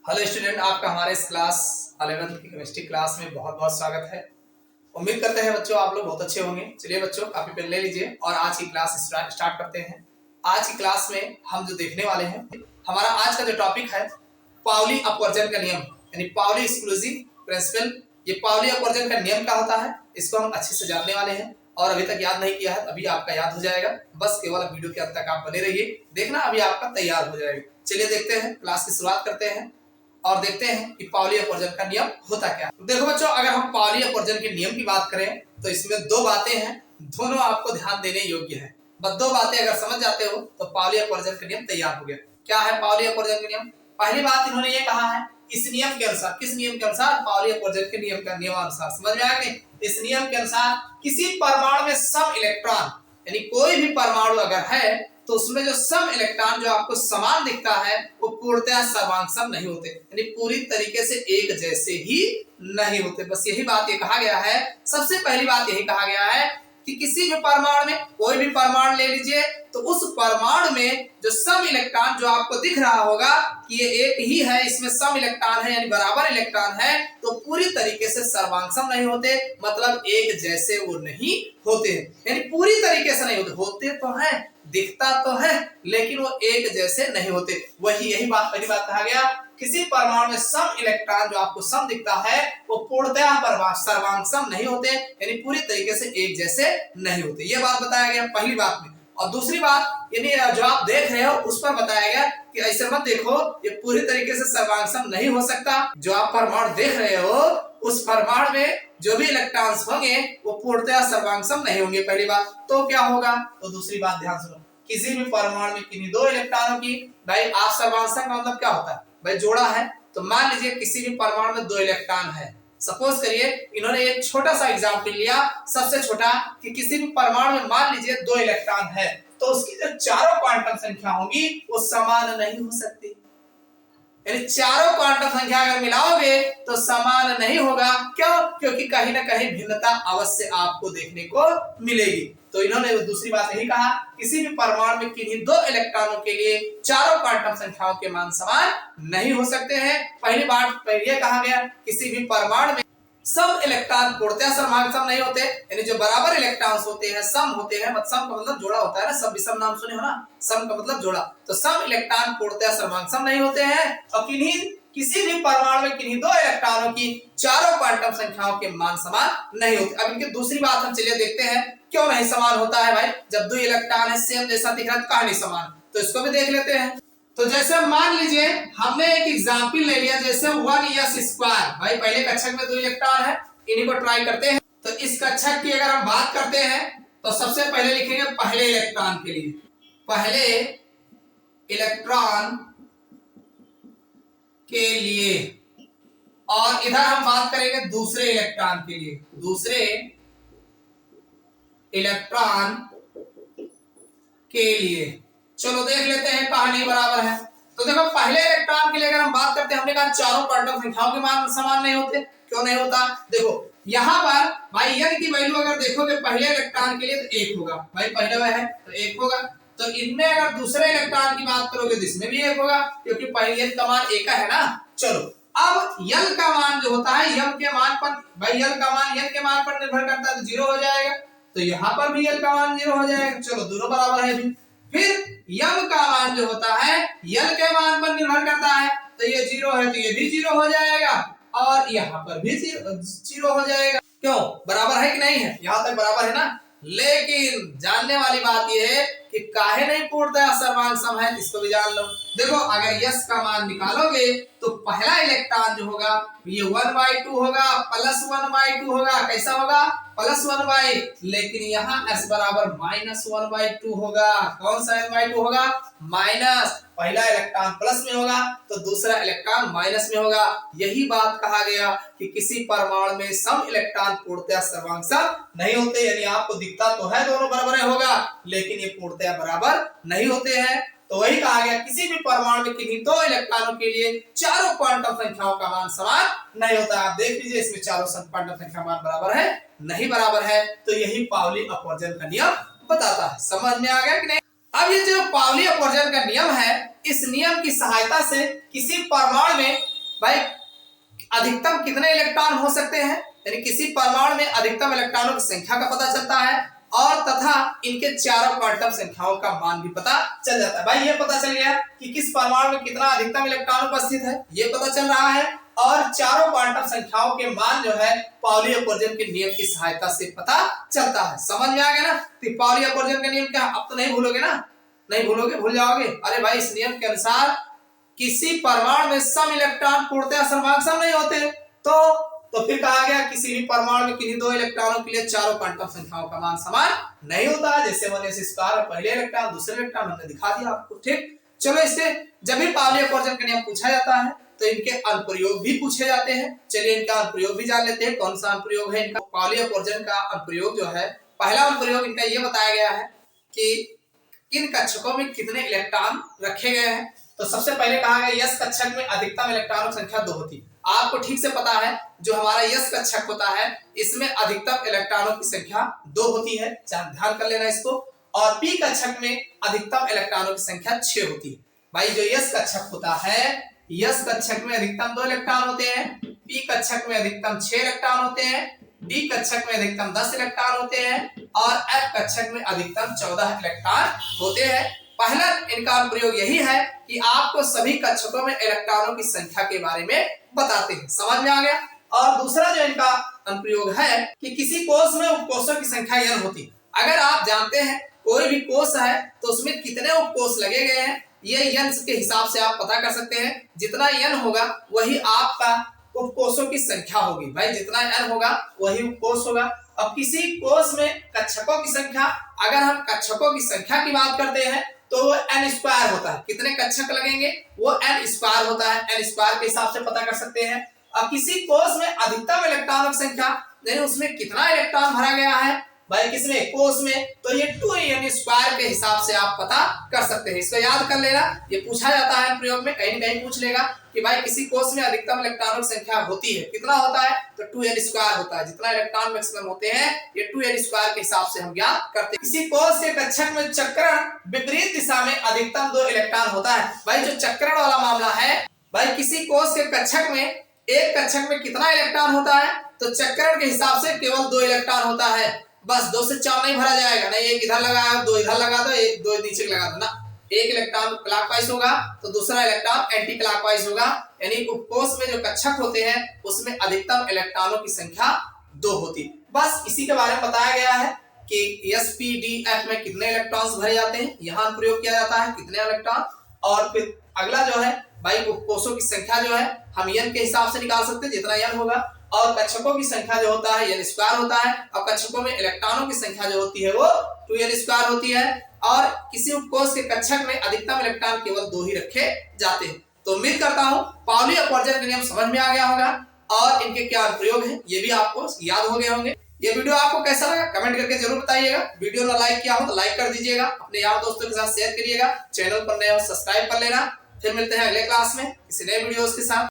Hello student, आपका हमारे इस क्लास 11th की केमिस्ट्री क्लास में बहुत बहुत स्वागत है। उम्मीद करते हैं बच्चों आप लोग बहुत अच्छे होंगे। चलिए बच्चों, कॉपी पेन ले लीजिए और आज की क्लास स्टार्ट करते हैं। आज की क्लास में हम जो देखने वाले हैं, हमारा आज का जो टॉपिक है पाउली अपवर्जन का नियम, यानी पाउली एक्सक्लूसिव प्रिंसिपल। ये पाउली अपवर्जन का नियम क्या होता है, इसको हम अच्छे से जानने वाले हैं। और अभी तक याद नहीं किया है, अभी आपका याद हो जाएगा। बस केवल वीडियो के अंत तक आप बने रहिए, देखना अभी आपका तैयार हो जाएगा। चलिए देखते हैं, क्लास की शुरुआत करते हैं और देखते हैं कि पाउली अपवर्जन का नियम होता क्या है। देखो बच्चों, अगर हम पाउली अपवर्जन के नियम की बात करें तो इसमें दो बातें हैं, दोनों आपको ध्यान देने योग्य है। बस दो बातें अगर समझ जाते हो तो पाउली अपवर्जन का नियम तैयार हो गया। क्या है पाउली अपवर्जन का नियम? पहली बात इन्होंने ये कहा है, इस नियम के अनुसार, किस नियम के अनुसार? पाउली अपवर्जन के नियम का नियमानुसार। समझ में आया कि इस नियम के अनुसार किसी परमाणु में सम इलेक्ट्रॉन, यानी कोई भी परमाणु अगर है तो उसमें जो सम इलेक्ट्रॉन जो आपको समान दिखता है वो पूर्णतः सर्वांग नहीं होते, यानी पूरी तरीके से एक जैसे ही नहीं होते। बस यही बात ये कहा गया है। सबसे पहली बात यही कहा गया है कि किसी भी परमाणु में, कोई भी परमाणु ले लीजिए, तो उस परमाणु में जो सम इलेक्ट्रॉन जो आपको दिख रहा होगा कि ये एक ही है, इसमें सम इलेक्ट्रॉन है यानी बराबर इलेक्ट्रॉन है, तो पूरी तरीके से सर्वांग नहीं होते, मतलब एक जैसे वो नहीं होते, यानी पूरी तरीके से नहीं होते। होते तो है, दिखता तो है, लेकिन वो एक जैसे नहीं होते। वही यही बात पहली बात कहा गया, किसी परमाणु में सम इलेक्ट्रॉन जो आपको सम दिखता है वो पूर्णतः सर्वांग नहीं होते, यानी पूरी तरीके से एक जैसे नहीं होते। ये बात बताया गया पहली बात में। और दूसरी बात, यानी जो आप देख रहे हो उस पर बताया गया कि ऐसे मत देखो, ये पूरी तरीके से सर्वांग नहीं हो सकता। जो आप परमाणु देख रहे हो उस परमाणु में जो भी इलेक्ट्रॉन्स होंगे वो पूर्णतः सर्वांग नहीं होंगे, पहली बात। तो क्या होगा? तो दूसरी बात ध्यान सुनो, किसी भी परमाणु में किन्हीं दो इलेक्ट्रॉनों की, भाई आप सर्वांग का मतलब क्या होता है भाई? जोड़ा है। तो मान लीजिए किसी भी परमाणु में दो इलेक्ट्रॉन है। सपोज करिए इन्होंने एक छोटा सा एग्जांपल लिया, सबसे छोटा, कि किसी भी परमाणु में मान लीजिए दो इलेक्ट्रॉन है, तो उसकी जो चारों क्वांटम संख्या होगी वो समान नहीं हो सकती, यानी चारों क्वांटम संख्या अगर मिलाओगे तो समान नहीं होगा। क्यों? क्योंकि कहीं ना कहीं भिन्नता अवश्य आपको देखने को मिलेगी। तो इन्होंने दूसरी बात यही कहा, किसी भी परमाणु में किन्हीं दो इलेक्ट्रॉनों के लिए चारों क्वांटम संख्याओं के मान समान नहीं हो सकते हैं। पहली बात यह कहा गया, किसी भी परमाणु में सब इलेक्ट्रॉन पूर्णतः सर्वांग नहीं होते, यानी जो बराबर इलेक्ट्रॉन्स होते हैं, सम होते हैं, मतलब सम का मतलब जोड़ा होता है ना, सब विषम नाम सुने हो ना, सम का मतलब जोड़ा। तो सम इलेक्ट्रॉन पूर्णतः सर्वांग नहीं होते हैं और किसी भी परमाणु में किन्हीं दो इलेक्ट्रॉनों की चारों क्वांटम संख्याओं के मान समान नहीं होते। अब इनकी दूसरी बात हम चलिए देखते हैं, क्यों नहीं समान होता है भाई? जब दो इलेक्ट्रॉन है सेम जैसा दिख रहा है, कहां नहीं समान? तो इसको भी देख लेते हैं। तो जैसे मान लीजिए हमने एक एग्जांपल ले लिया, जैसे 1s²। भाई पहले कक्षक में दो इलेक्ट्रॉन है, इन्हीं को ट्राई करते हैं। तो इस कक्षक की अगर हम बात करते हैं तो सबसे पहले लिखेंगे पहले इलेक्ट्रॉन के लिए, पहले इलेक्ट्रॉन के लिए, और इधर हम बात करेंगे दूसरे इलेक्ट्रॉन के लिए, दूसरे इलेक्ट्रॉन के लिए। चलो देख लेते हैं कहानी बराबर है। तो देखो पहले इलेक्ट्रॉन के लिए अगर हम बात करते हैं, हमने कहा चारों क्वांटम संख्याओं के मान समान नहीं होते। क्यों नहीं होता? देखो यहाँ पर भाई n की वैल्यू अगर देखोगे पहले इलेक्ट्रॉन के लिए तो 1 होगा, भाई पहले वह है तो 1 होगा। तो इनमें अगर दूसरे इलेक्ट्रॉन की बात करोगे तो इसमें भी 1 होगा, क्योंकि पहले n का मान 1 है ना। चलो अब n का मान जो होता है, m के मान पर, भाई n का मान n के मान पर निर्भर करता है तो 0 हो जाएगा। तो यहाँ पर भी n का मान 0 हो जाएगा। चलो दोनों बराबर है भी। फिर यम का मान जो होता है यल के मान पर निर्भर करता है, तो ये 0 है तो ये भी 0 हो जाएगा, और यहाँ पर भी 0 हो जाएगा। क्यों? बराबर है कि नहीं है? यहाँ तक बराबर है ना। लेकिन जानने वाली बात ये है कि काहे नहीं पूर्णतः सर्वांग है, इसको भी जान लो। देखो अगर यस का मान निकालोगे तो पहला इलेक्ट्रॉन जो होगा ये 1/2 होगा, +1/2 होगा। कैसा होगा? +1/, लेकिन यहाँ s बराबर -1/2 होगा। कौन सा n/2 होगा? माइनस। पहला इलेक्ट्रॉन प्लस में होगा तो दूसरा इलेक्ट्रॉन माइनस में होगा। यही बात कहा गया कि किसी परमाणु में सम इलेक्ट्रॉन पूर्णतः सर्वांग नहीं होते, यानी आपको दिखता तो है दोनों बराबर होगा, लेकिन ये पूर्णतः बराबर नहीं होते हैं। तो वही कहा गया, किसी भी परमाणु में किन्हीं दो इलेक्ट्रॉनों के लिए चारों क्वांटम संख्याओं का मान समान नहीं होता। आप देख लीजिए इसमें चारों क्वांटम संख्या मान बराबर है, नहीं बराबर है। तो यही पाउली अपवर्जन का नियम बताता है। समझ में आ गया कि नहीं? अब ये जो पाउली अपवर्जन का नियम है, इस नियम की सहायता से किसी परमाणु में भाई अधिकतम कितने इलेक्ट्रॉन हो सकते हैं, यानी किसी परमाणु में अधिकतम इलेक्ट्रॉनों की संख्या का पता चलता है और तथा इनके चारों क्वांटम संख्याओं का मान भी पता चल जाता है। भाई ये पता चल गया कि किस परमाणु में कितना अधिकतम इलेक्ट्रॉन उपस्थित है, ये पता चल रहा है, और चारों क्वांटम संख्याओं के मान जो है पाउली अपवर्जन के नियम की सहायता से पता चलता है। समझ में आ गया ना? तो पाउली अपवर्जन का नियम क्या, अब तो नहीं भूलोगे ना? नहीं भूलोगे, भूल जाओगे? अरे भाई इस नियम के अनुसार किसी परमाणु में सम इलेक्ट्रॉन पूर्णतः सर्वांक सम नहीं होते, तो फिर कहा गया किसी भी परमाणु में किन्हीं दो इलेक्ट्रॉनों के लिए चारों क्वांटम संख्याओं का मान समान नहीं होता। जैसे 1s स्क्वायर पहले इलेक्ट्रॉन दूसरे इलेक्ट्रॉन हमने दिखा दिया आपको। ठीक, चलो इससे जब भी पाउली अपवर्जन का नियम पूछा जाता है तो इनके अनुप्रयोग भी पूछे जाते हैं। चलिए इनका अनुप्रयोग भी जान लेते हैं। कौन सा अनुप्रयोग है इनका? पाउली अपवर्जन का अनुप्रयोग जो है, पहला अनुप्रयोग इनका ये बताया गया है कि किन कक्षकों में कितने इलेक्ट्रॉन रखे गए हैं। तो सबसे पहले कहा गया यस कक्षक में अधिकतम इलेक्ट्रॉनों की संख्या 2 होती है। आपको ठीक से पता है जो हमारा यस कक्षक होता है इसमें अधिकतम इलेक्ट्रॉनों की संख्या 2 होती है, ध्यान कर लेना इसको। और पी कक्षक में अधिकतम इलेक्ट्रॉनों की संख्या 6 होती है। भाई जो यस कक्षक होता है, यस कक्षक में अधिकतम 2 इलेक्ट्रॉन होते हैं, पी कक्षक में अधिकतम 6 इलेक्ट्रॉन होते हैं, डी कक्षक में अधिकतम 10 इलेक्ट्रॉन होते हैं और एफ कक्षक में अधिकतम 14 इलेक्ट्रॉन होते हैं। पहला इनका अनुप्रयोग यही है कि आपको सभी कक्षकों में इलेक्ट्रॉनों की संख्या के बारे में बताते हैं। समझ में आ गया? और दूसरा जो इनका अनुप्रयोग है कि किसी कोष में उपकोषों की संख्या n होती है। अगर आप जानते हैं कोई भी कोष है तो उसमें कितने उपकोष लगे गए हैं, ये n के हिसाब से आप पता कर सकते हैं। जितना n होगा वही आपका उपकोषों की संख्या होगी। भाई जितना n होगा वही उपकोष होगा। अब किसी कोष में कक्षकों की संख्या, अगर हम कक्षकों की संख्या की बात करते हैं तो वो n स्क्वायर होता है। कितने कक्षक लगेंगे? वो n स्क्वायर होता है, n स्क्वायर के हिसाब से पता कर सकते हैं। अब किसी कोष में अधिकतम इलेक्ट्रॉनों की संख्या, यानी उसमें कितना इलेक्ट्रॉन भरा गया है भाई किसमें? कोष में, तो ये 2n स्क्वायर के हिसाब से आप पता कर सकते हैं। इसको याद कर लेना, ये पूछा जाता है प्रयोग में, कहीं न कहीं पूछ लेगा कि भाई किसी कोष में अधिकतम इलेक्ट्रॉनों की संख्या होती है, कितना होता है? तो 2n स्क्वायर होता है। जितना इलेक्ट्रॉन मैक्सिमम होते हैं ये 2n स्क्वायर के हिसाब से हम ज्ञात करते हैं। किसी कोष के कक्षक में चक्रण विपरीत दिशा में अधिकतम 2 इलेक्ट्रॉन होता है। भाई जो चक्रण वाला मामला है, भाई किसी कोष के कक्षक में, एक कक्षक में कितना इलेक्ट्रॉन होता है? तो चक्रण के हिसाब से केवल 2 इलेक्ट्रॉन होता है। बस 2 से 4 नहीं भरा जाएगा, नहीं एक इधर लगाया 2 इधर लगा दो, एक 2 नीचे लगा दो ना। एक इलेक्ट्रॉन क्लॉकवाइज होगा तो दूसरा इलेक्ट्रॉन एंटी क्लॉकवाइज होगा। यानी उपकोष में जो कक्षक होते हैं उसमें अधिकतम इलेक्ट्रॉनों की संख्या 2 होती है। बस इसी के बारे में बताया गया है कि sp-d-f में कितने इलेक्ट्रॉन्स भरे जाते हैं, यहाँ प्रयोग किया जाता है कितने इलेक्ट्रॉन। और फिर अगला जो है भाई उपकोषों की संख्या जो है हम n के हिसाब से निकाल सकते हैं, जितना n होगा। और कक्षकों की संख्या जो होता है n स्क्वायर होता है। और कक्षकों में इलेक्ट्रॉनों की संख्या जो होती है वो 2n स्क्वायर होती है। और किसी उपकोष के कक्षक में अधिकतम इलेक्ट्रॉन केवल 2 ही रखे जाते हैं। तो उम्मीद करता हूँ पाउली अपवर्जन के नियम समझ में आ गया होगा और इनके क्या प्रयोग है ये भी आपको याद हो गए होंगे। ये वीडियो आपको कैसा लगा कमेंट करके जरूर बताइएगा। वीडियो ना लाइक किया हो तो लाइक कर दीजिएगा, अपने यार दोस्तों के साथ शेयर करिएगा, चैनल पर नए हो सब्सक्राइब कर लेना। फिर मिलते हैं अगले क्लास में किसी नए वीडियोस के साथ।